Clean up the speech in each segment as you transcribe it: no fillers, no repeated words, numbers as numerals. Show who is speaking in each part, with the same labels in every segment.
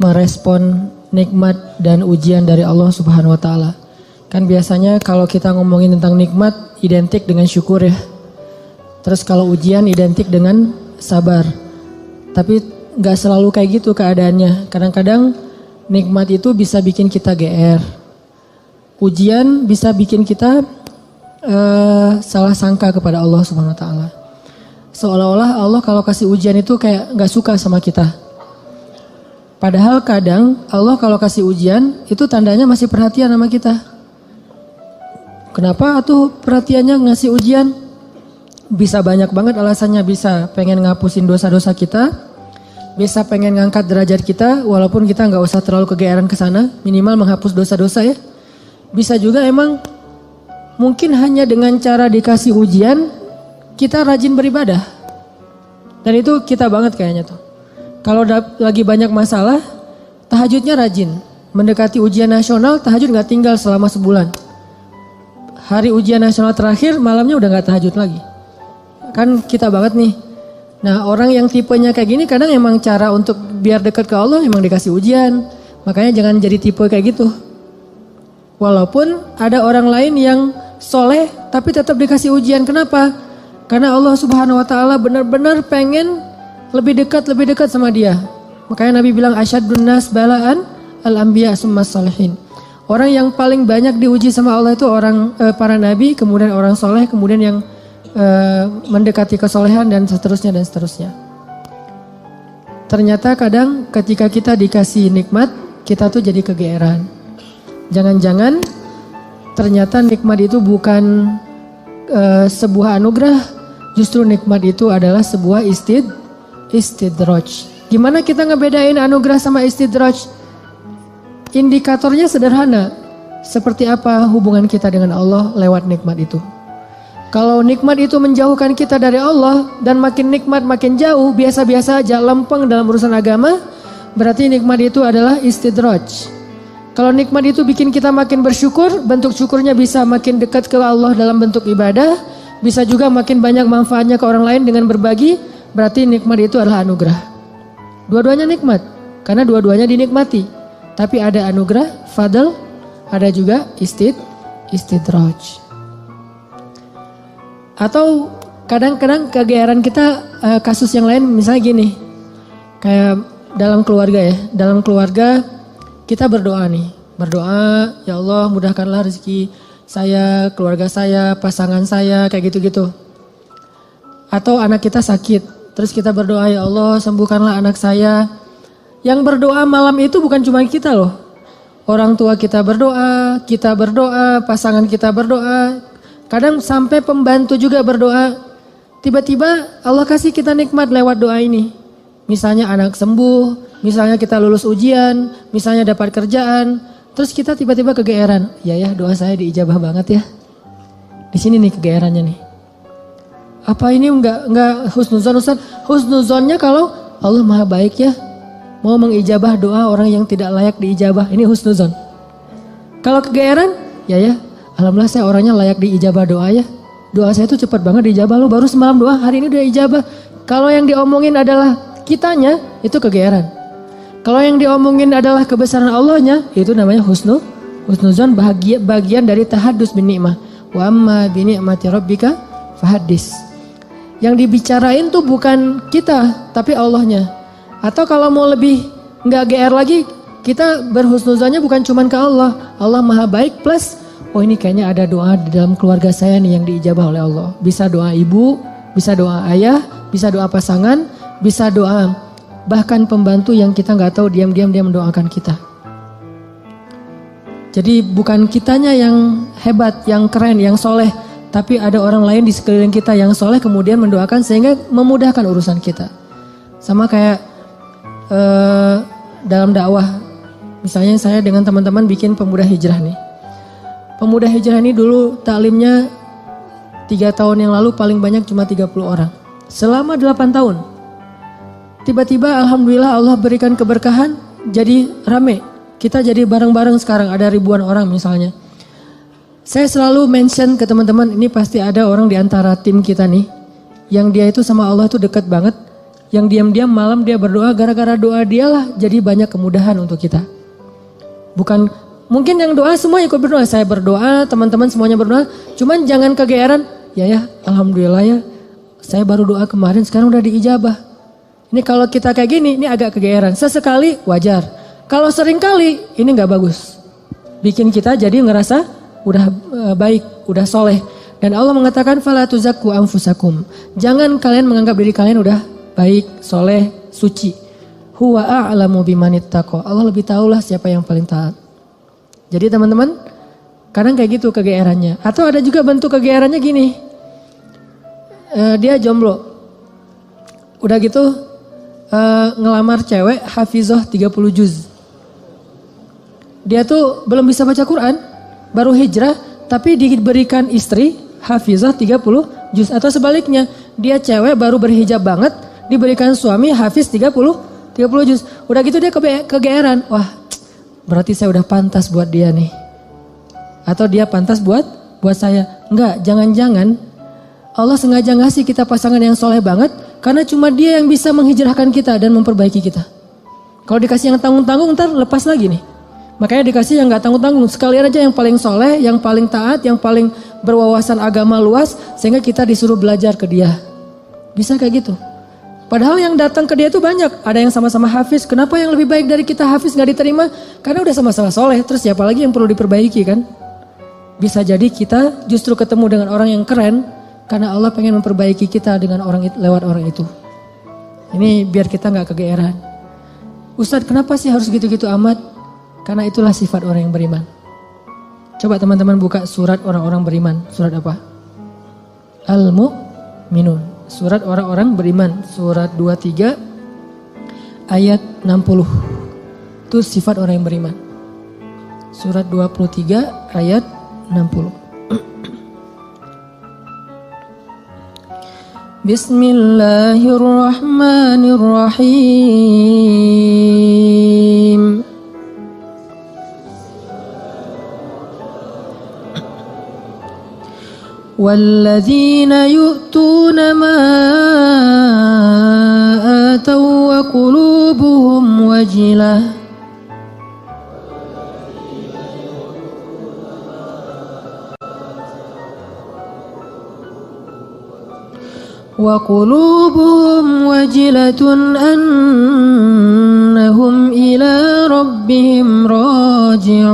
Speaker 1: merespon nikmat dan ujian dari Allah Subhanahu wa taala. Kan biasanya kalau kita ngomongin tentang nikmat identik dengan syukur ya. Terus kalau ujian identik dengan sabar. Tapi gak selalu kayak gitu keadaannya. Kadang-kadang nikmat itu bisa bikin kita GR. Ujian bisa bikin kita salah sangka kepada Allah Subhanahu wa taala. Seolah-olah Allah kalau kasih ujian itu kayak gak suka sama kita. Padahal kadang Allah kalau kasih ujian itu tandanya masih perhatian sama kita. Kenapa tuh perhatiannya ngasih ujian? Bisa banyak banget alasannya, bisa pengen ngapusin dosa-dosa kita, bisa pengen ngangkat derajat kita walaupun kita gak usah terlalu kegeeran ke sana, minimal menghapus dosa-dosa ya. Bisa juga emang mungkin hanya dengan cara dikasih ujian kita rajin beribadah. Dan itu kita banget kayaknya tuh. Kalau lagi banyak masalah, tahajudnya rajin. Mendekati ujian nasional, tahajud gak tinggal selama sebulan. Hari ujian nasional terakhir, malamnya udah gak tahajud lagi. Kan kita banget nih. Nah orang yang tipenya kayak gini kadang emang cara untuk biar dekat ke Allah emang dikasih ujian. Makanya jangan jadi tipe kayak gitu. Walaupun ada orang lain yang soleh tapi tetap dikasih ujian. Kenapa? Karena Allah Subhanahu wa taala benar-benar pengen lebih dekat sama dia. Makanya Nabi bilang asyaddun nas balaan al-anbiya summas salihin. Orang yang paling banyak diuji sama Allah itu orang para nabi, kemudian orang soleh, kemudian yang mendekati kesolehan dan seterusnya. Ternyata kadang ketika kita dikasih nikmat, kita tuh jadi kegeeran. Jangan-jangan ternyata nikmat itu bukan sebuah anugerah, justru nikmat itu adalah sebuah istidraj. Gimana kita ngebedain anugerah sama istidraj? Indikatornya sederhana. Seperti apa hubungan kita dengan Allah lewat nikmat itu. Kalau nikmat itu menjauhkan kita dari Allah dan makin nikmat makin jauh, biasa-biasa aja, lempeng dalam urusan agama, berarti nikmat itu adalah istidraj. Kalau nikmat itu bikin kita makin bersyukur, bentuk syukurnya bisa makin dekat ke Allah dalam bentuk ibadah, bisa juga makin banyak manfaatnya ke orang lain dengan berbagi, berarti nikmat itu adalah anugerah. Dua-duanya nikmat, karena dua-duanya dinikmati. Tapi ada anugerah, fadl, ada juga istidraj. Atau kadang-kadang kegeeran kita kasus yang lain misalnya gini. Kayak dalam keluarga ya, dalam keluarga kita berdoa nih. Berdoa, ya Allah mudahkanlah rezeki saya, keluarga saya, pasangan saya, kayak gitu-gitu. Atau anak kita sakit, terus kita berdoa, ya Allah sembuhkanlah anak saya. Yang berdoa malam itu bukan cuma kita loh. Orang tua kita berdoa, pasangan kita berdoa. Kadang sampai pembantu juga berdoa. Tiba-tiba Allah kasih kita nikmat lewat doa ini. Misalnya anak sembuh, misalnya kita lulus ujian, misalnya dapat kerjaan. Terus kita tiba-tiba kegeeran. Ya doa saya diijabah banget ya. Di sini nih kegeerannya nih. Apa ini enggak husnuzon Ustaz? Husnuzonnya kalau Allah maha baik ya. Mau mengijabah doa orang yang tidak layak diijabah. Ini husnuzon. Kalau kegeeran, ya alhamdulillah saya orangnya layak diijabah doa ya. Doa saya tuh cepat banget diijabah. Lu baru semalam doa, hari ini udah ijabah. Kalau yang diomongin adalah kitanya, itu kegeeran. Kalau yang diomongin adalah kebesaran Allahnya, itu namanya husnuzon, bagian dari tahaddus bin ni'mah. Wa amma bi ni'mati rabbika fahaddis. Yang dibicarain tuh bukan kita, tapi Allahnya. Atau kalau mau lebih nggak GR lagi, kita berhusnuzonnya bukan cuma ke Allah. Allah maha baik plus, oh ini kayaknya ada doa di dalam keluarga saya nih yang diijabah oleh Allah. Bisa doa ibu, bisa doa ayah, bisa doa pasangan, bisa doa bahkan pembantu yang kita nggak tahu diam-diam dia mendoakan kita. Jadi bukan kitanya yang hebat, yang keren, yang soleh, tapi ada orang lain di sekeliling kita yang soleh kemudian mendoakan sehingga memudahkan urusan kita. Sama kayak dalam dakwah, misalnya saya dengan teman-teman bikin pemuda hijrah nih. Pemuda hijrah ini dulu taklimnya 3 tahun yang lalu paling banyak cuma 30 orang. Selama 8 tahun. Tiba-tiba alhamdulillah Allah berikan keberkahan jadi rame. Kita jadi bareng-bareng sekarang ada ribuan orang misalnya. Saya selalu mention ke teman-teman ini pasti ada orang di antara tim kita nih. Yang dia itu sama Allah itu dekat banget. yang diam-diam malam dia berdoa, gara-gara doa dialah jadi banyak kemudahan untuk kita. Bukan, mungkin yang doa semua ikut berdoa, saya berdoa, teman-teman semuanya berdoa, cuman jangan kegeeran, ya alhamdulillah ya, saya baru doa kemarin sekarang udah diijabah. Ini kalau kita kayak gini, ini agak kegeeran, sesekali wajar. Kalau sering kali, ini gak bagus. Bikin kita jadi ngerasa udah baik, udah soleh. Dan Allah mengatakan, fala tuzakku anfusakum. Jangan kalian menganggap diri kalian udah baik, soleh, suci. Huwa a'lamu bimanittaqo. Allah lebih tahulah siapa yang paling taat. Jadi teman-teman, kadang kayak gitu kegeerannya. Atau ada juga bentuk kegeerannya gini. Dia jomblo. Udah gitu ngelamar cewek hafizah 30 juz. Dia tuh belum bisa baca Quran, baru hijrah, tapi diberikan istri hafizah 30 juz. Atau sebaliknya, dia cewek baru berhijab banget, diberikan suami hafiz 30 juz. Udah gitu dia kegeeran. Wah, berarti saya udah pantas buat dia nih. Atau dia pantas buat saya. Enggak, jangan-jangan Allah sengaja ngasih kita pasangan yang soleh banget, karena cuma dia yang bisa menghijrahkan kita dan memperbaiki kita. Kalau dikasih yang tanggung-tanggung ntar lepas lagi nih. Makanya dikasih yang gak tanggung-tanggung. Sekalian aja yang paling soleh, yang paling taat, yang paling berwawasan agama luas. Sehingga kita disuruh belajar ke dia. Bisa kayak gitu. Padahal yang datang ke dia itu banyak. Ada yang sama-sama hafiz. Kenapa yang lebih baik dari kita hafiz gak diterima? Karena udah sama-sama soleh. Terus siapa lagi yang perlu diperbaiki kan? Bisa jadi kita justru ketemu dengan orang yang keren. Karena Allah pengen memperbaiki kita dengan lewat orang itu. Ini biar kita gak kegeeran. Ustadz, kenapa sih harus gitu-gitu amat? Karena itulah sifat orang yang beriman. Coba teman-teman buka surat orang-orang beriman. Surat apa? Al-Mu'minun. Surat orang-orang beriman. Surat 23 ayat 60. Itu sifat orang yang beriman. Surat 23 ayat 60. Bismillahirrahmanirrahim. والذين يؤتون ما آتوا وقلوبهم وجلة أنهم إلى ربهم راجعون.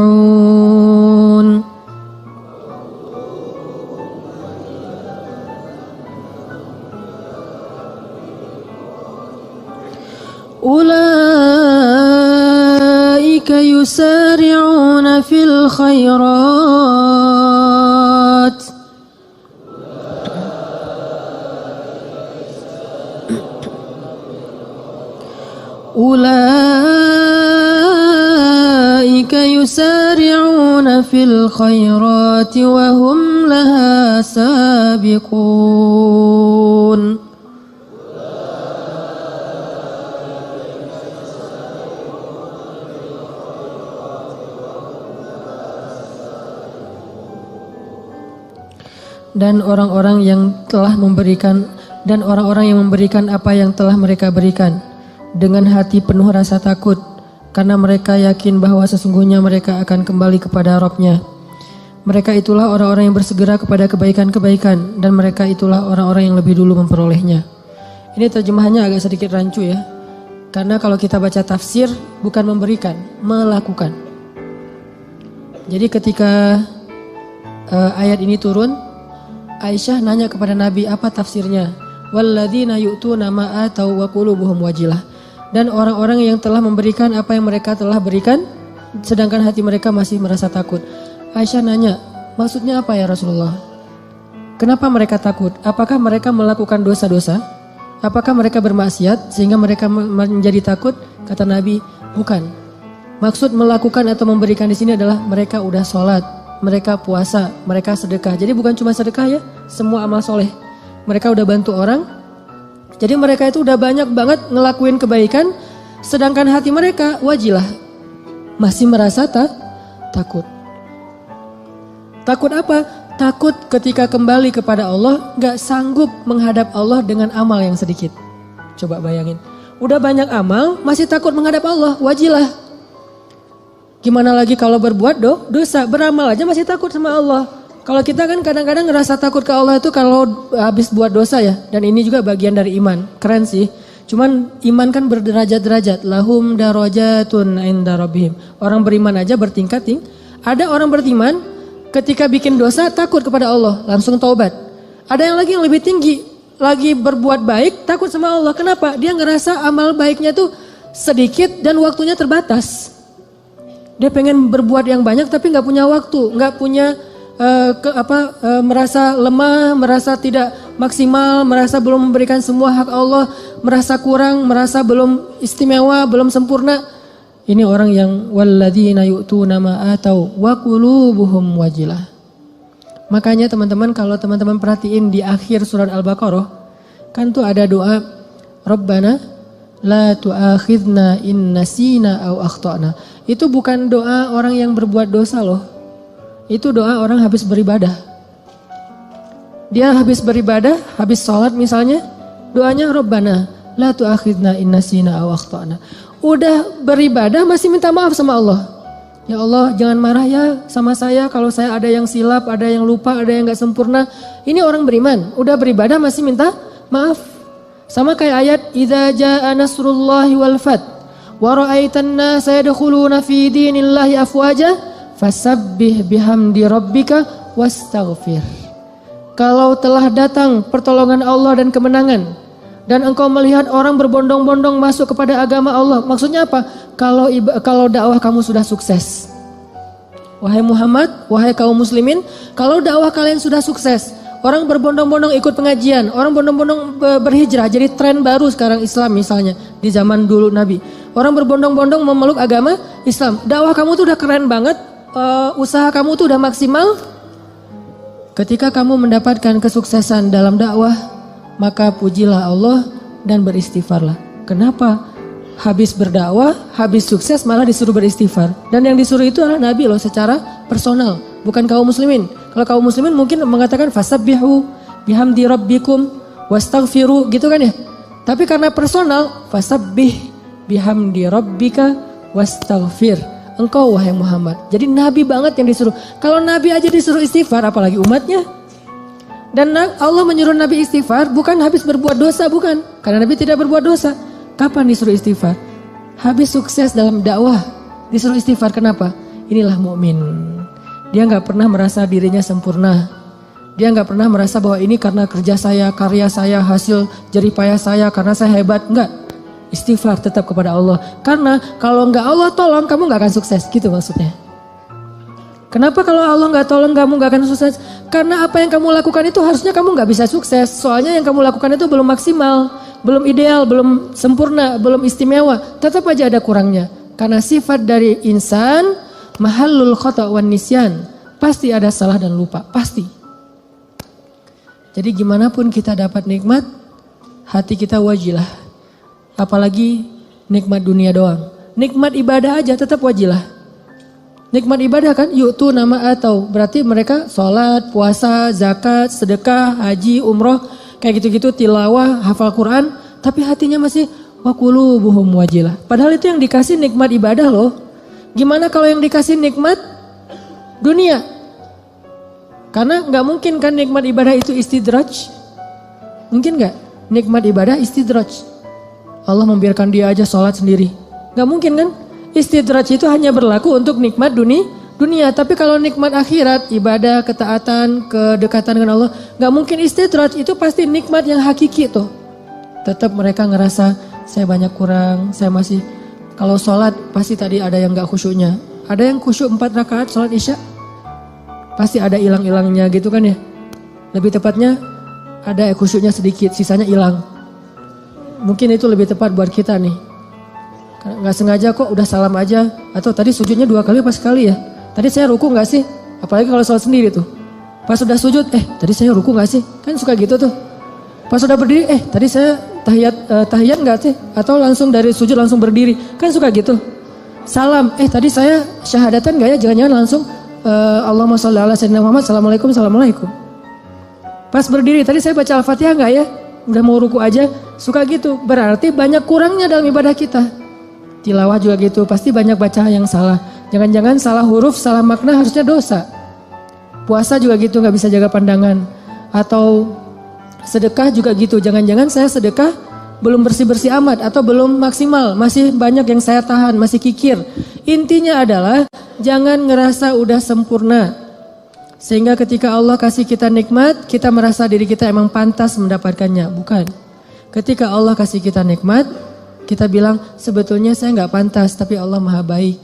Speaker 1: أولئك يسارعون في الخيرات وهم لها سابقون. Dan orang-orang yang memberikan apa yang telah mereka berikan dengan hati penuh rasa takut, karena mereka yakin bahwa sesungguhnya mereka akan kembali kepada Rabb-Nya. Mereka itulah orang-orang yang bersegera kepada kebaikan-kebaikan, dan mereka itulah orang-orang yang lebih dulu memperolehnya. Ini terjemahannya agak sedikit rancu ya, karena kalau kita baca tafsir bukan memberikan, melakukan. Jadi ketika ayat ini turun, Aisyah nanya kepada Nabi apa tafsirnya. Walladzina yu'tuna ma atau wa qulubuhum wajilah. Dan orang-orang yang telah memberikan apa yang mereka telah berikan, sedangkan hati mereka masih merasa takut. Aisyah nanya, maksudnya apa ya Rasulullah? Kenapa mereka takut? Apakah mereka melakukan dosa-dosa? Apakah mereka bermaksiat sehingga mereka menjadi takut? Kata Nabi, bukan. Maksud melakukan atau memberikan di sini adalah mereka udah sholat, mereka puasa, mereka sedekah. Jadi bukan cuma sedekah ya, semua amal soleh. Mereka udah bantu orang. Jadi mereka itu udah banyak banget ngelakuin kebaikan. Sedangkan hati mereka wajilah, masih merasa takut. Takut apa? Takut ketika kembali kepada Allah gak sanggup menghadap Allah dengan amal yang sedikit. Coba bayangin. Udah banyak amal, masih takut menghadap Allah, wajilah. Gimana lagi kalau berbuat dosa, beramal aja masih takut sama Allah. Kalau kita kan kadang-kadang ngerasa takut ke Allah itu kalau habis buat dosa ya. Dan ini juga bagian dari iman, keren sih. Cuman iman kan berderajat-derajat. Lahum darajatun inda rabbihim. Orang beriman aja bertingkat. Ada orang beriman ketika bikin dosa takut kepada Allah, langsung taubat. Ada yang lagi yang lebih tinggi, lagi berbuat baik takut sama Allah. Kenapa? Dia ngerasa amal baiknya tuh sedikit dan waktunya terbatas. Dia pengen berbuat yang banyak tapi nggak punya waktu, nggak punya merasa lemah, merasa tidak maksimal, merasa belum memberikan semua hak Allah, merasa kurang, merasa belum istimewa, belum sempurna. Ini orang yang walladzina yu'tuna ma atau wa qulubuhum wajilah. Makanya teman-teman kalau teman-teman perhatiin di akhir surat Al-Baqarah kan tuh ada doa Rabbana la tu'akhidna in nasina aw akhtana. Itu bukan doa orang yang berbuat dosa loh. Itu doa orang habis beribadah. Dia habis beribadah, habis sholat misalnya, doanya Rabbana la tu'akhidna in nasina aw akhtana. Udah beribadah masih minta maaf sama Allah. Ya Allah jangan marah ya sama saya kalau saya ada yang silap, ada yang lupa, ada yang gak sempurna. Ini orang beriman, udah beribadah masih minta maaf. Sama kayak ayat idza jaa nasrullahi wal fath wa ra'aitan nasa yadkhuluna fi dinillahi afwaja fasabbih bihamdi rabbika wastaghfir. Kalau telah datang pertolongan Allah dan kemenangan dan engkau melihat orang berbondong-bondong masuk kepada agama Allah, maksudnya apa? Kalau dakwah kamu sudah sukses. Wahai Muhammad, wahai kaum muslimin, kalau dakwah kalian sudah sukses, orang berbondong-bondong ikut pengajian, orang berbondong-bondong berhijrah, jadi tren baru sekarang Islam misalnya di zaman dulu Nabi. Orang berbondong-bondong memeluk agama Islam. Dakwah kamu tuh udah keren banget, usaha kamu tuh udah maksimal. Ketika kamu mendapatkan kesuksesan dalam dakwah, maka pujilah Allah dan beristighfarlah. Kenapa? Habis berdakwah, habis sukses malah disuruh beristighfar. Dan yang disuruh itu adalah Nabi loh secara personal, bukan kaum muslimin. Kalau kaum muslimin mungkin mengatakan fasabbihu bihamdi rabbikum wastaghfiru gitu kan ya. Tapi karena personal, fasabbih bihamdi rabbika wastaghfir. Engkau wahai Muhammad. Jadi Nabi banget yang disuruh. Kalau Nabi aja disuruh istighfar apalagi umatnya. Dan Allah menyuruh Nabi istighfar bukan habis berbuat dosa, bukan. Karena Nabi tidak berbuat dosa. Kapan disuruh istighfar? Habis sukses dalam dakwah disuruh istighfar. Kenapa? Inilah mukmin. Dia nggak pernah merasa dirinya sempurna. Dia nggak pernah merasa bahwa ini karena kerja saya, karya saya, hasil jerih payah saya, karena saya hebat. Enggak. Istighfar tetap kepada Allah. Karena kalau nggak Allah tolong kamu nggak akan sukses. Gitu maksudnya. Kenapa kalau Allah nggak tolong kamu nggak akan sukses? Karena apa yang kamu lakukan itu harusnya kamu nggak bisa sukses. Soalnya yang kamu lakukan itu belum maksimal, belum ideal, belum sempurna, belum istimewa. Tetap aja ada kurangnya. Karena sifat dari insan mahallul khata' wan nisyan. Pasti ada salah dan lupa, pasti. Jadi gimana pun kita dapat nikmat, hati kita wajilah. Apalagi nikmat dunia doang. Nikmat ibadah aja tetap wajilah. Nikmat ibadah kan yu'tu nama atau berarti mereka sholat, puasa, zakat, sedekah, haji, umroh, kayak gitu-gitu, tilawah, hafal Quran, tapi hatinya masih wa qulubuhum wajilah. Padahal itu yang dikasih nikmat ibadah loh. Gimana kalau yang dikasih nikmat dunia? Karena nggak mungkin kan nikmat ibadah itu istidraj. Mungkin nggak? Nikmat ibadah istidraj. Allah membiarkan dia aja sholat sendiri. Nggak mungkin kan? Istidraj itu hanya berlaku untuk nikmat dunia. Tapi kalau nikmat akhirat, ibadah, ketaatan, kedekatan dengan Allah, nggak mungkin istidraj. Itu pasti nikmat yang hakiki tuh. Tetap mereka ngerasa saya banyak kurang, saya masih. Kalau sholat pasti tadi ada yang nggak khusyuknya. Ada yang khusyuk 4 rakaat sholat isya. Pasti ada hilang-hilangnya gitu kan ya. Lebih tepatnya ada khusyuknya sedikit, sisanya hilang. Mungkin itu lebih tepat buat kita nih. Gak sengaja kok udah salam aja. Atau tadi sujudnya 2 kali pas sekali ya. Tadi saya ruku gak sih? Apalagi kalau sholat sendiri tuh. Pas sudah sujud, tadi saya ruku gak sih? Kan suka gitu tuh. Pas sudah berdiri, tadi saya tahiyat gak sih? Atau langsung dari sujud langsung berdiri. Kan suka gitu. Salam, tadi saya syahadatan gak ya? Jangan-jangan langsung Allahumma sholli ala sayyidina Muhammad, assalamualaikum. Pas berdiri, tadi saya baca Al-Fatihah gak ya? udah mau ruku aja suka gitu. Berarti banyak kurangnya dalam ibadah kita. Tilawah juga gitu, pasti banyak baca yang salah. Jangan-jangan salah huruf, salah makna harusnya dosa. Puasa juga gitu, gak bisa jaga pandangan. Atau sedekah juga gitu, jangan-jangan saya sedekah belum bersih-bersih amat atau belum maksimal, masih banyak yang saya tahan, masih kikir. Intinya adalah jangan ngerasa udah sempurna. Sehingga ketika Allah kasih kita nikmat, kita merasa diri kita emang pantas mendapatkannya. Bukan. Ketika Allah kasih kita nikmat, kita bilang sebetulnya saya gak pantas, tapi Allah maha baik.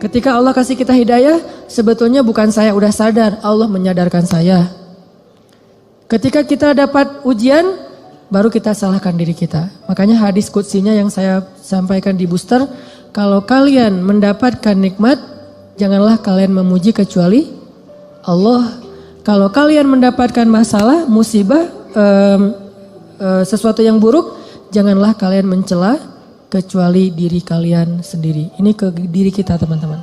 Speaker 1: Ketika Allah kasih kita hidayah, sebetulnya bukan saya udah sadar, Allah menyadarkan saya. Ketika kita dapat ujian, baru kita salahkan diri kita. Makanya hadis qudsinya yang saya sampaikan di booster, kalau kalian mendapatkan nikmat, janganlah kalian memuji kecuali Allah. Kalau kalian mendapatkan masalah, musibah, sesuatu yang buruk, janganlah kalian mencela kecuali diri kalian sendiri. Ini ke diri kita teman-teman.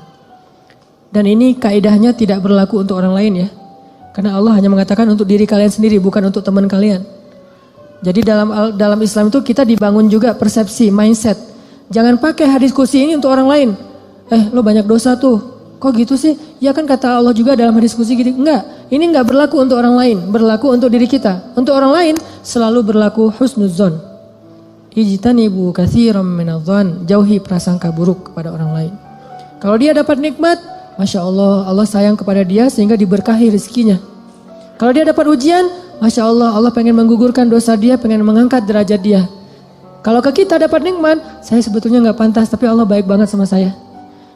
Speaker 1: Dan ini kaidahnya tidak berlaku untuk orang lain ya. Karena Allah hanya mengatakan untuk diri kalian sendiri, bukan untuk teman kalian. Jadi dalam Islam itu kita dibangun juga persepsi, mindset. Jangan pakai hadis qudsi ini untuk orang lain. Lo banyak dosa tuh. Kok gitu sih? Ya kan kata Allah juga dalam hadis qudsi gitu. Enggak, ini enggak berlaku untuk orang lain, berlaku untuk diri kita. Untuk orang lain selalu berlaku husnuzon. Ijtanibu katsiran minadh-dhon, jauhi prasangka buruk kepada orang lain. Kalau dia dapat nikmat, Masya Allah, Allah sayang kepada dia sehingga diberkahi rezekinya. Kalau dia dapat ujian, Masya Allah, Allah pengen menggugurkan dosa dia, pengen mengangkat derajat dia. Kalau ke kita dapat nikmat, saya sebetulnya gak pantas, tapi Allah baik banget sama saya.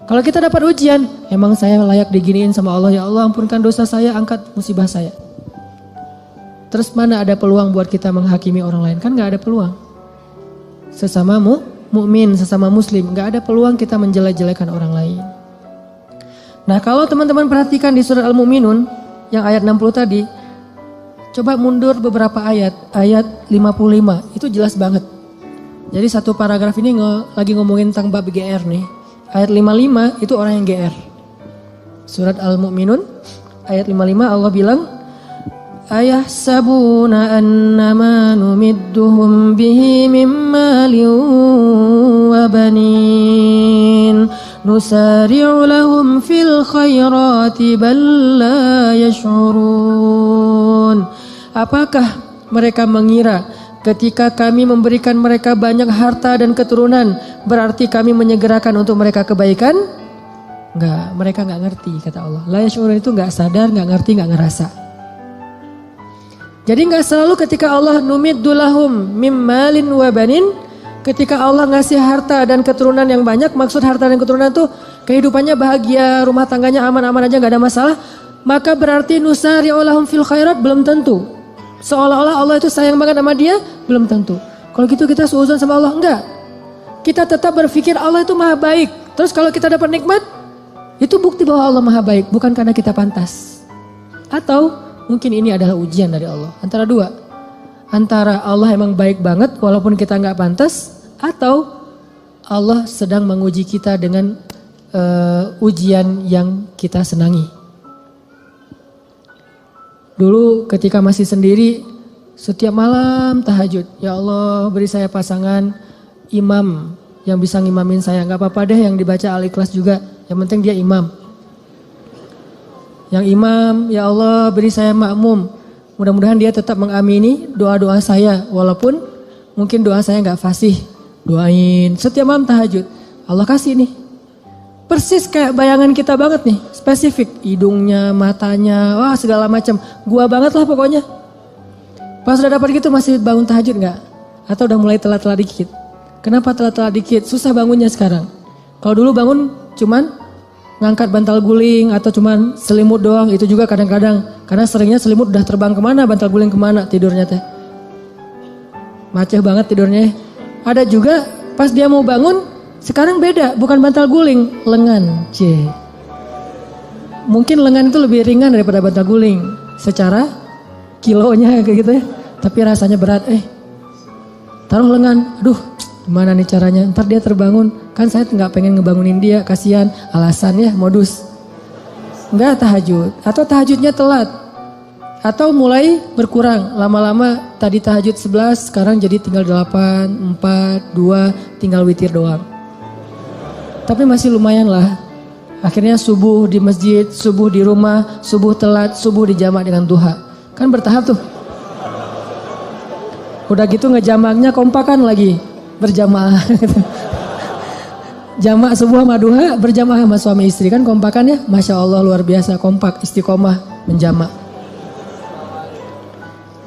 Speaker 1: Kalau kita dapat ujian, emang saya layak diginiin sama Allah, ya Allah ampunkan dosa saya, angkat musibah saya. Terus mana ada peluang buat kita menghakimi orang lain? Kan gak ada peluang. Sesama mukmin, sesama muslim, gak ada peluang kita menjelek-jelekan orang lain. Nah kalau teman-teman perhatikan di surat Al-Mu'minun yang ayat 60 tadi, coba mundur beberapa ayat 55, itu jelas banget. Jadi satu paragraf ini lagi ngomongin tentang bab GR nih. Ayat 55 itu orang yang GR. Surat Al-Mu'minun ayat 55 Allah bilang, ayahsabuna annama numidduhum bihi min malin wa banin nusari'u lahum fil khairati bal la yash'urun. Apakah mereka mengira ketika kami memberikan mereka banyak harta dan keturunan berarti kami menyegerakan untuk mereka kebaikan? Enggak, mereka enggak ngerti kata Allah. La yash'urun itu enggak sadar, enggak ngerti, enggak ngerasa. Jadi enggak selalu ketika Allah numiddu lahum mim malin wa banin, ketika Allah ngasih harta dan keturunan yang banyak, maksud harta dan keturunan itu kehidupannya bahagia, rumah tangganya aman-aman aja nggak ada masalah, maka berarti nusari'u lahum fil khairat, belum tentu. Seolah-olah Allah itu sayang banget sama dia, belum tentu. Kalau gitu kita suudzon sama Allah, enggak. Kita tetap berpikir Allah itu maha baik. Terus kalau kita dapat nikmat, itu bukti bahwa Allah maha baik, bukan karena kita pantas. Atau mungkin ini adalah ujian dari Allah. Antara dua. Antara Allah emang baik banget walaupun kita nggak pantas, atau Allah sedang menguji kita dengan ujian yang kita senangi. Dulu ketika masih sendiri, setiap malam tahajud, ya Allah beri saya pasangan imam yang bisa ngimamin saya. Nggak apa-apa deh yang dibaca Al-Ikhlas juga, yang penting dia imam. Yang imam, ya Allah beri saya makmum. Mudah-mudahan dia tetap mengamini doa-doa saya. Walaupun mungkin doa saya gak fasih. Doain setiap malam tahajud. Allah kasih nih. Persis kayak bayangan kita banget nih. Spesifik. Hidungnya, matanya, wah segala macam. Gua banget lah pokoknya. Pas udah dapat gitu masih bangun tahajud gak? Atau udah mulai telat-telat dikit? Kenapa telat-telat dikit? Susah bangunnya sekarang. Kalau dulu bangun cuman ngangkat bantal guling atau cuman selimut doang, itu juga kadang-kadang karena seringnya selimut udah terbang kemana, bantal guling kemana tidurnya teh. Macet banget tidurnya. Ada juga pas dia mau bangun, sekarang beda, bukan bantal guling, lengan. Mungkin lengan itu lebih ringan daripada bantal guling secara kilonya kayak gitu ya. Tapi rasanya berat. Taruh lengan, aduh gimana nih caranya, ntar dia terbangun. Kan saya nggak pengen ngebangunin dia, kasihan, alasan ya modus. Nggak tahajud, atau tahajudnya telat. Atau mulai berkurang, lama-lama tadi tahajud 11, sekarang jadi tinggal 8, 4, 2, tinggal witir doang. Tapi masih lumayan lah. Akhirnya subuh di masjid, subuh di rumah, subuh telat, subuh dijamak dengan duha. Kan bertahap tuh. Udah gitu ngejamaknya kompakan lagi, berjamaah. Jamak subuh sama duha berjamaah sama suami istri, kan kompakan ya. Masya Allah luar biasa, kompak, istiqomah, menjamak.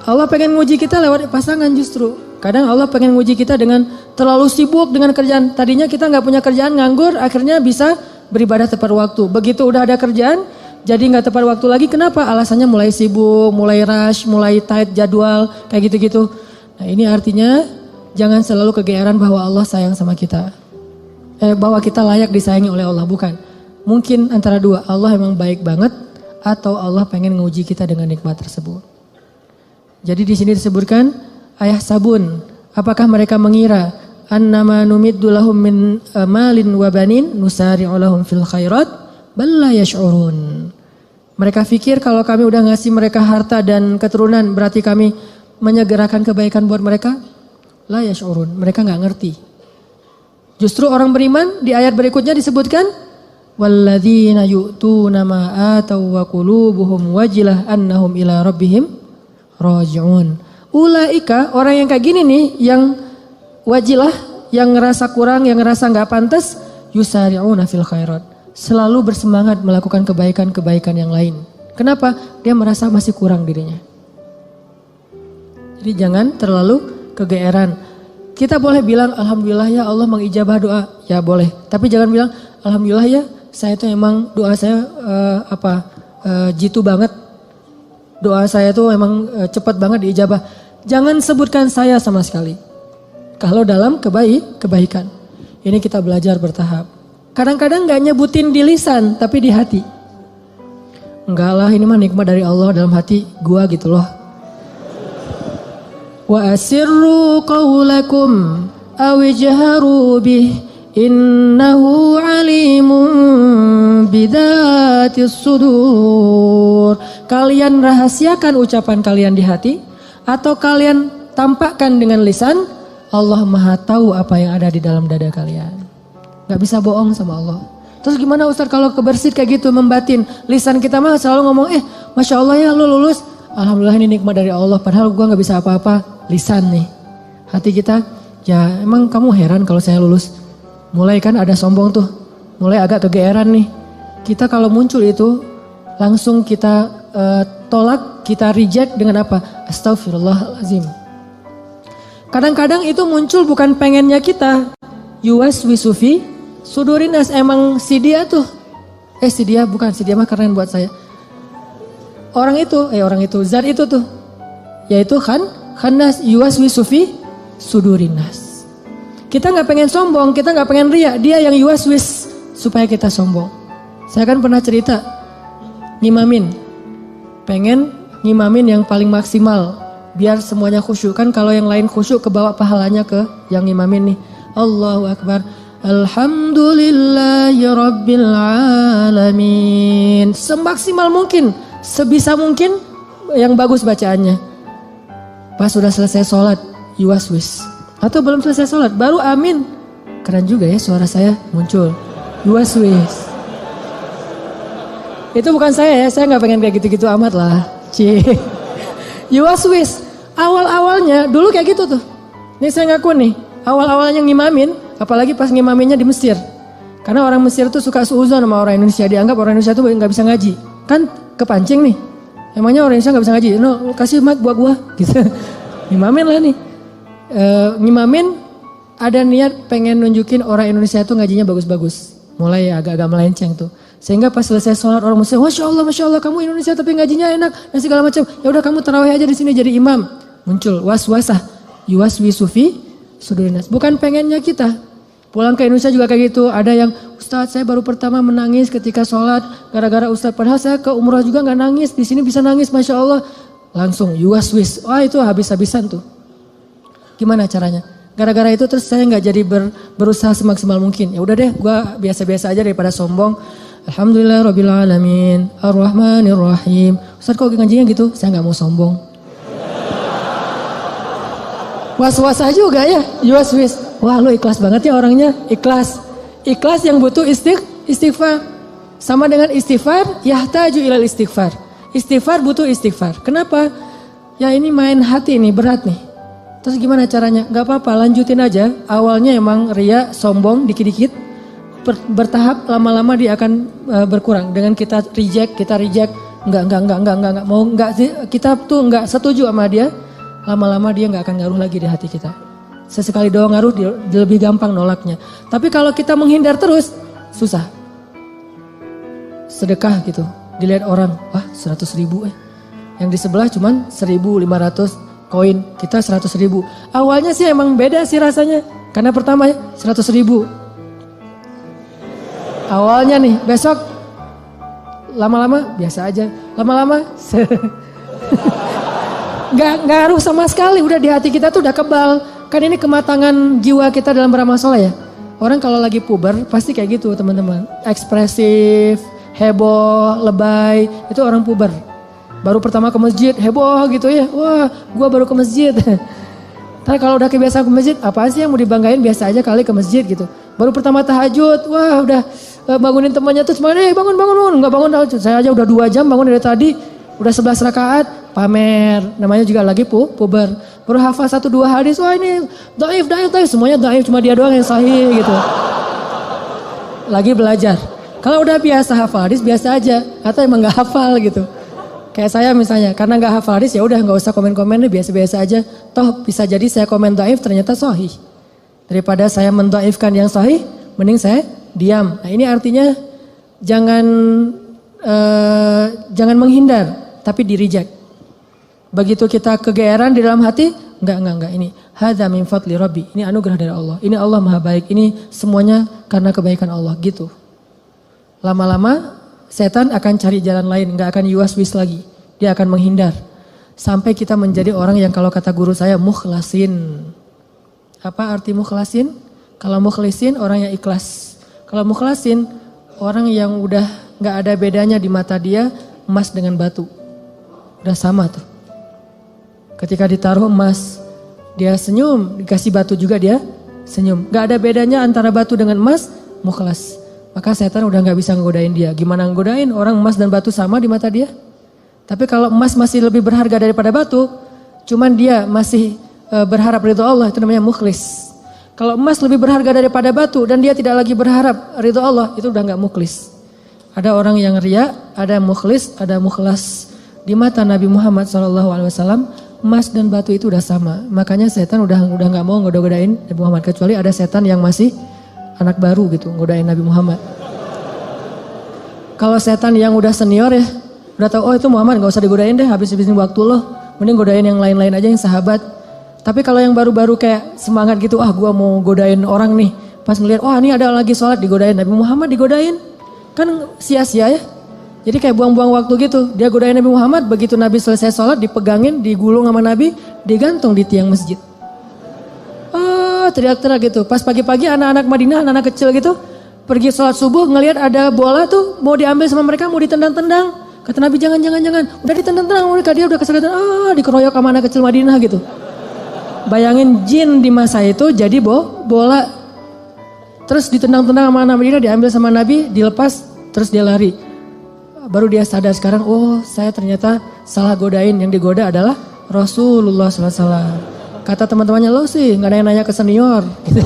Speaker 1: Allah pengen nguji kita lewat pasangan justru. Kadang Allah pengen nguji kita dengan terlalu sibuk dengan kerjaan. Tadinya kita nggak punya kerjaan, nganggur, akhirnya bisa beribadah tepat waktu. Begitu udah ada kerjaan, jadi nggak tepat waktu lagi. Kenapa? Alasannya mulai sibuk, mulai rush, mulai tight jadwal, kayak gitu-gitu. Nah ini artinya jangan selalu kegeeran bahwa Allah sayang sama kita. Bahwa kita layak disayangi oleh Allah, bukan. Mungkin antara dua, Allah emang baik banget atau Allah pengen nguji kita dengan nikmat tersebut. Jadi di sini disebutkan ayah sabun, apakah mereka mengira annama numiddu lahum min malin wa banin nusari'u lahum fil khairat bal la yash'urun. Mereka pikir kalau kami udah ngasih mereka harta dan keturunan berarti kami menyegerakan kebaikan buat mereka? La yash'urun, mereka enggak ngerti. Justru orang beriman di ayat berikutnya disebutkan walladzina yu'tuna ma ataw wa qulubuhum wajilah annahum ila rabbihim raji'un. Ulaika, orang yang kayak gini nih, yang wajilah, yang ngerasa kurang, yang ngerasa nggak pantas, yusari'una fil khairat. Selalu bersemangat melakukan kebaikan-kebaikan yang lain. Kenapa? Dia merasa masih kurang dirinya. Jadi jangan terlalu kegeeran. Kita boleh bilang alhamdulillah ya Allah mengijabah doa, ya boleh. Tapi jangan bilang alhamdulillah ya saya tuh emang doa saya jitu banget. Doa saya tuh emang cepat banget diijabah. Jangan sebutkan saya sama sekali. Kalau dalam kebaikan. Ini kita belajar bertahap. Kadang-kadang gak nyebutin di lisan, tapi di hati. Enggak lah, ini mah nikmat dari Allah dalam hati gua gitu loh. Wa asirru qawlakum awijharu bih innahu alimun bidatis sudur. Kalian rahasiakan ucapan kalian di hati atau kalian tampakkan dengan lisan, Allah Maha tahu apa yang ada di dalam dada kalian. Gak bisa bohong sama Allah. Terus gimana Ustaz kalau kebersit kayak gitu membatin? Lisan kita mah selalu ngomong Masya Allah ya lu lulus. Alhamdulillah ini nikmat dari Allah. Padahal gua gak bisa apa-apa. Lisan nih. Hati kita, ya emang kamu heran kalau saya lulus. Mulai kan ada sombong tuh. Mulai agak kegeeran nih. Kita kalau muncul itu langsung kita tolak, kita reject dengan apa? Astagfirullahaladzim. Kadang-kadang itu muncul bukan pengennya kita. Yuwaswisufi sudurinas, emang si dia tuh. Si dia bukan, si dia mah keren buat saya. Orang itu, zat itu tuh. Yaitu khannas yuwaswisufi sudurinas. Kita gak pengen sombong, kita gak pengen riak. Dia yang yuwaswis supaya kita sombong. Saya kan pernah cerita, ngimamin. Pengen ngimamin yang paling maksimal. Biar semuanya khusyuk. Kan kalau yang lain khusyuk kebawa pahalanya ke yang ngimamin nih. Allahu Akbar. Alhamdulillahi Rabbil Alamin. Semaksimal mungkin. Sebisa mungkin yang bagus bacaannya. Pas sudah selesai sholat, yuwaswis. Atau belum selesai sholat, baru amin. Keren juga ya suara saya muncul. Yuwaswis. Itu bukan saya ya, saya gak pengen kayak gitu-gitu amat lah. Yuwaswis. Awal-awalnya, dulu kayak gitu tuh. Ini saya ngaku nih, awal-awalnya ngimamin, apalagi pas ngimaminnya di Mesir. Karena orang Mesir tuh suka suuzon sama orang Indonesia, dianggap orang Indonesia tuh gak bisa ngaji. Kan kepancing nih, emangnya orang Indonesia gak bisa ngaji? No, kasih mic buat gua, gitu. Ngimamin lah nih. Ngimamin ada niat pengen nunjukin orang Indonesia tuh ngajinya bagus-bagus. Mulai agak-agak melenceng tuh. Sehingga pas selesai sholat orang muslim, Masya Allah kamu Indonesia tapi ngajinya enak dan segala macam. Ya udah kamu tarawih aja di sini jadi imam. Muncul waswasah, yuwaswisufi sudurinas. Bukan pengennya kita. Pulang ke Indonesia juga kayak gitu. Ada yang Ustadz saya baru pertama menangis ketika sholat gara-gara Ustadz. Padahal saya ke umrah juga nggak nangis. Di sini bisa nangis, Masya Allah. Langsung yuwaswis. Wah itu habis-habisan tuh. Gimana caranya? Gara-gara itu terus saya nggak jadi berusaha semaksimal mungkin. Ya udah deh, gue biasa-biasa aja daripada sombong. Alhamdulillahirrabbilalamin, Ar-Rahmanirrahim. Ustaz kok ngajinya gitu? Saya gak mau sombong. Was-was juga ya, was-was. Wah lu ikhlas banget ya orangnya, ikhlas. Ikhlas yang butuh istighfar. Sama dengan istighfar, yahtaju ilal istighfar. Istighfar butuh istighfar. Kenapa? Ya ini main hati nih, berat nih. Terus gimana caranya? Gak apa-apa, lanjutin aja. Awalnya emang ria, sombong, dikit-dikit. Bertahap, lama-lama dia akan berkurang. Dengan kita reject. Enggak. Mau enggak sih, kita tuh enggak setuju sama dia. Lama-lama dia enggak akan ngaruh lagi di hati kita. Sesekali doang ngaruh, dia lebih gampang nolaknya. Tapi kalau kita menghindar terus, susah. Sedekah gitu, dilihat orang, wah 100.000 Yang di sebelah cuman 1.500 koin, kita 100.000. Awalnya sih emang beda sih rasanya. Karena pertama 100.000. Awalnya nih, besok lama-lama biasa aja. Lama-lama Gak ngaruh sama sekali, udah di hati kita tuh udah kebal. Kan ini kematangan jiwa kita dalam beramal soleh ya. Orang kalau lagi puber pasti kayak gitu teman-teman. Ekspresif, heboh, lebay, itu orang puber. Baru pertama ke masjid, heboh gitu ya. Wah gua baru ke masjid. Tapi kalau udah kebiasaan ke masjid, apa sih yang mau dibanggain, biasa aja kali ke masjid gitu. Baru pertama tahajud, wah udah bangunin temannya tuh semuanya, bangun. Enggak bangun, saya aja udah 2 jam bangun dari tadi. Udah 11 rakaat, pamer. Namanya juga lagi puber. Baru hafal 1-2 hadis, wah ini dhaif. Semuanya dhaif, cuma dia doang yang sahih gitu. Lagi belajar. Kalau udah biasa hafal hadis, biasa aja. Atau emang gak hafal gitu. Kayak saya misalnya, karena gak hafal hadis ya udah gak usah komen-komen deh, biasa-biasa aja. Toh bisa jadi saya komen dhaif ternyata sahih. Daripada saya mendhaifkan yang sahih, mending saya diam. Nah ini artinya jangan menghindar, tapi di-reject. Begitu kita kegeeran di dalam hati, enggak. Ini hadza min fadli rabbi. Ini anugerah dari Allah. Ini Allah Maha baik. Ini semuanya karena kebaikan Allah gitu. Lama-lama setan akan cari jalan lain, enggak akan yuwas-wis lagi. Dia akan menghindar. Sampai kita menjadi orang yang kalau kata guru saya mukhlasin. Apa arti mukhlasin? Kalau mukhlisin orang yang ikhlas. Kalau mukhlasin orang yang udah enggak ada bedanya di mata dia emas dengan batu. Udah sama tuh. Ketika ditaruh emas, dia senyum, dikasih batu juga dia senyum. Gak ada bedanya antara batu dengan emas, mukhlas. Maka setan udah gak bisa ngegodain dia. Gimana ngegodain? Orang emas dan batu sama di mata dia. Tapi kalau emas masih lebih berharga daripada batu, cuman dia masih berharap ridho Allah, itu namanya mukhlis. Kalau emas lebih berharga daripada batu dan dia tidak lagi berharap ridho Allah, itu udah gak mukhlis. Ada orang yang riya, ada mukhlis, ada mukhlas. Di mata Nabi Muhammad SAW, emas dan batu itu udah sama. Makanya setan udah nggak mau ngoda-ngodain Nabi Muhammad, kecuali ada setan yang masih anak baru gitu ngodain Nabi Muhammad. Kalau setan yang udah senior ya, udah tahu oh itu Muhammad nggak usah digodain deh, habis-habisin waktu loh. Mending godain yang lain-lain aja yang sahabat. Tapi kalau yang baru-baru kayak semangat gitu, gua mau godain orang nih. Pas ngeliat, wah ini ada lagi sholat digodain, Nabi Muhammad digodain. Kan sia-sia ya. Jadi kayak buang-buang waktu gitu. Dia godain Nabi Muhammad, begitu Nabi selesai sholat dipegangin, digulung sama Nabi, digantung di tiang masjid. Teriak-teriak gitu. Pas pagi-pagi anak-anak Madinah, anak-anak kecil gitu, pergi sholat subuh ngelihat ada bola tuh mau diambil sama mereka, mau ditendang-tendang. Kata Nabi jangan. Udah ditendang-tendang mereka, dia udah kesakitan, dikeroyok sama anak kecil Madinah gitu. Bayangin jin di masa itu jadi bola. Terus ditendang-tendang sama anak Madinah, diambil sama Nabi, dilepas, terus dia lari. Baru dia sadar sekarang, oh saya ternyata salah godain, yang digoda adalah Rasulullah SAW. Kata teman-temannya, lo sih gak nanya-nanya ke senior. Gitu.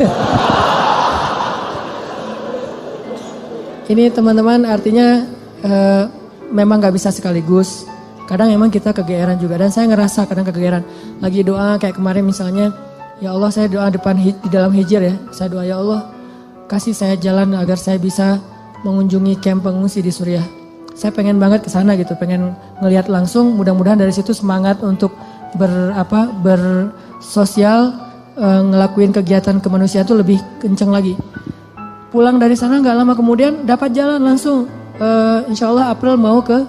Speaker 1: Ini teman-teman artinya memang gak bisa sekaligus. Kadang memang kita kegeeran juga, dan saya ngerasa kadang kegeeran. Lagi doa kayak kemarin misalnya, ya Allah saya doa di dalam hijir ya. Saya doa ya Allah kasih saya jalan agar saya bisa mengunjungi kamp pengungsi di Suriah. Saya pengen banget ke sana gitu, pengen ngelihat langsung. Mudah-mudahan dari situ semangat untuk bersosial, ngelakuin kegiatan kemanusiaan itu lebih kenceng lagi. Pulang dari sana nggak lama kemudian dapat jalan langsung. Insya Allah April mau ke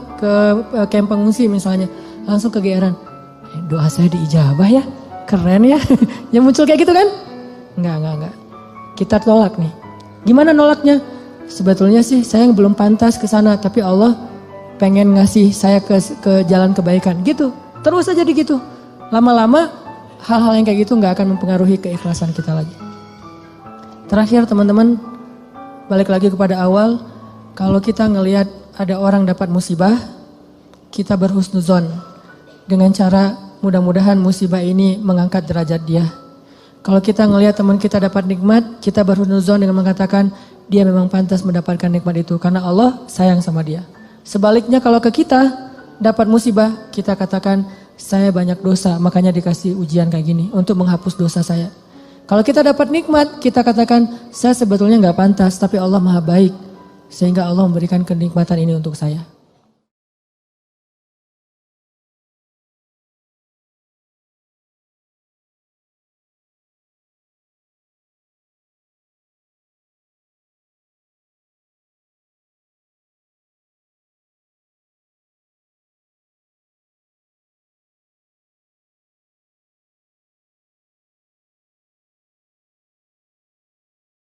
Speaker 1: kamp pengungsi misalnya, langsung kegeeran. Doa saya diijabah ya, keren ya. Yang muncul kayak gitu kan? Enggak. Kita tolak nih. Gimana nolaknya? sebetulnya sih saya belum pantas ke sana, tapi Allah pengen ngasih saya ke jalan kebaikan gitu. Terus aja gitu. Lama-lama hal-hal yang kayak gitu nggak akan mempengaruhi keikhlasan kita lagi. Terakhir teman-teman, balik lagi kepada awal, kalau kita ngelihat ada orang dapat musibah, kita berhusnuzon dengan cara mudah-mudahan musibah ini mengangkat derajat dia. Kalau kita ngelihat teman kita dapat nikmat, kita berhusnuzon dengan mengatakan dia memang pantas mendapatkan nikmat itu karena Allah sayang sama dia. Sebaliknya kalau ke kita dapat musibah, kita katakan saya banyak dosa, makanya dikasih ujian kayak gini untuk menghapus dosa saya. Kalau kita dapat nikmat, kita katakan saya sebetulnya nggak pantas, tapi Allah maha baik sehingga Allah memberikan kenikmatan ini untuk saya.